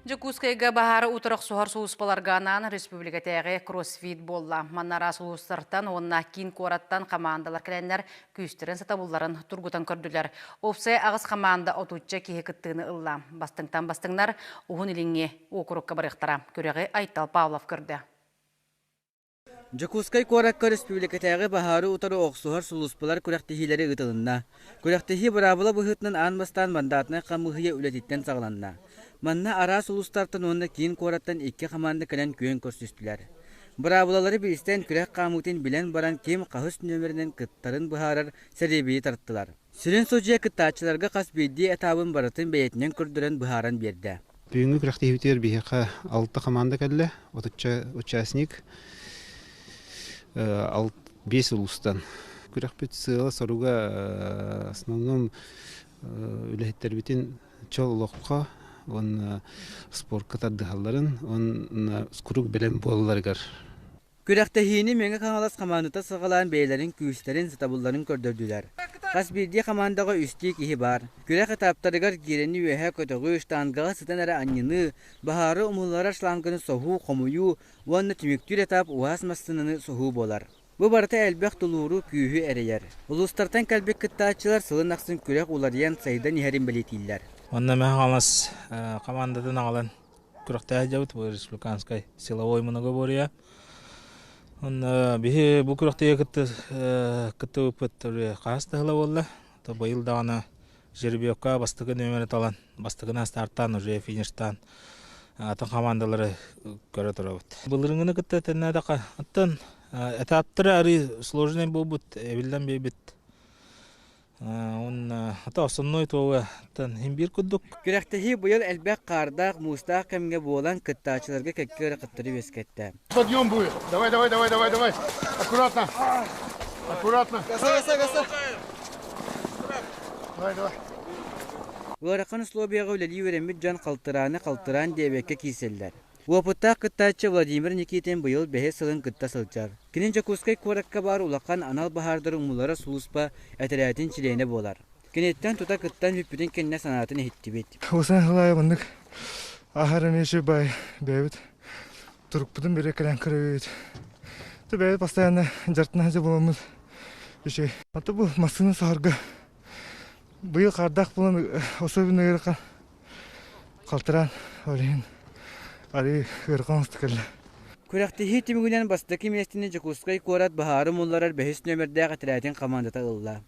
Жакускайга бахары утырық суғар суыспаларганан республика тәғі кроссфит болла. Маннара сұлыстырттан, онна кин кораттан командалар кәләнлер күйістерін сатабулларын тұргутан көрділер. Опсай ағыз команда отучча кеге кіттігіні ылла. Бастыңнар уғын иліңе окурукка барықтара. Көрегі Айтал Павлов көрді. Жакускай коракка республика тәғі бахары утары оқсуғар сұлыспалар көрәқтехилері ұтылынна. Көрәқтехи бұрабыла бұхытнын анбастан мандатына қамығыя үлететтен сағыланна. Манна ара сұлыстартын онына кейін кораттан екі команда кәлін күйен көрсістілер. Бұрабылалары білістен күрәк қамытын білен баран кем қағыс нөмірінен кыттарын бұхарар сәребейі тарттылар. Сүрен сожия кыттачыларға қас бейді этабын баратын бәйетінен күрдірін бұхаран берді. Бүгінгі күрәқтехивтер бейхе 6 команда кәлі, участник 5 ұлыстан. Күрәқпет сыйла соруға основном үләхеттер бітін чол лоққа, он спортқа тардығаларын, он скурук білем болыларғар. Күрәқтехини меңі қаңалас командыта сығалан бейлерін күйістерін сатабуларын көрдірділер. Қас бірде командаға үстік ихи бар. Күрәқ этаптарығар керені өйе көтіғі үштанғаға сытан әрі аннины, бағары ұмыллара шлангыны соғу, қомую, онны түміктір этап уаз мастыныны соғу болар. Бұл барыта әлбәқ тұлуыру күйі әрейер. Ұлыстартан кәлбек кіттачылар сылын ақсын күрәқ улариян сайдан ехерін білетейлер. Онна мәң қалмас командадан ағалан күрәқтәй жауыт бұл республиканскай силовой мұнығы бория. Бихи бұл күрәқтәй кітті өпіт қағыстығылы болды. Байыл дағаны жербеуқа бастығы нөмірі талан. Бастығына старттан, уже фиништан атын командалары көрі тұры бұд. Бұлырыңыны кітті тәнне дақы аттын этаптыры әрі сложный бұл бұд, әвілден бей бұд. Ата основной тоғы химбир күддік. Күрәқтехи бұйыл әлбәқ қардақ, мұстақ кәмге болан кіттачыларға кәккері қыттыры бескетті. Подъем будет. Давай. Аккуратно. Гаса. Давай. Варақын условияға өлелі өремет жан қалтыран дебекке кейселдер. Уапыттақ кыттачы Владимир Никитин бұйыл бәхе сылын кытта сылчар. Кенен Жакускай коракка бар улаққан анал бахардыр ұмылары сұлыспа әтірәтін чилейіне болар. Кенеттен тута кыттан үппіден кенне санатын ехетті бет. Осан ғылай бұндық ахарын еші бай бәйбіт. Тұрықпыдың бере кәлән кірі бәйбіт. Бәйбіт постоянно жартына әзі боламыз. Аты бұл масының сағырға. Бұйыл қардақ бұлын особенно еріқан қалтыран олейін. Ари ырғанысты кәлі. Күрәқтехи тимігінен бастықы местіне Жакускай корат бахары мұлларар бәхіс нөмірдәғі тірәтін командата ылла.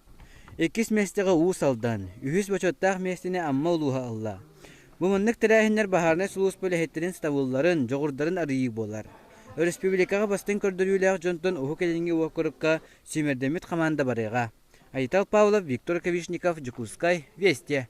Еккіс местіға уыс алдан, үйіс бөчөттақ местіне амма ұлуға ылла. Бұмынлық тірәхінлер бахарына сұлыс бөлі хеттерін ставулларын, жоғырдарын арıyı болар. Республикаға бастың көрдірюләғ жонтын ұху келінге уақырыққа семердемет команда барыға. Айтал Павлов, Виктор Ковишников, Жакускай, Весте.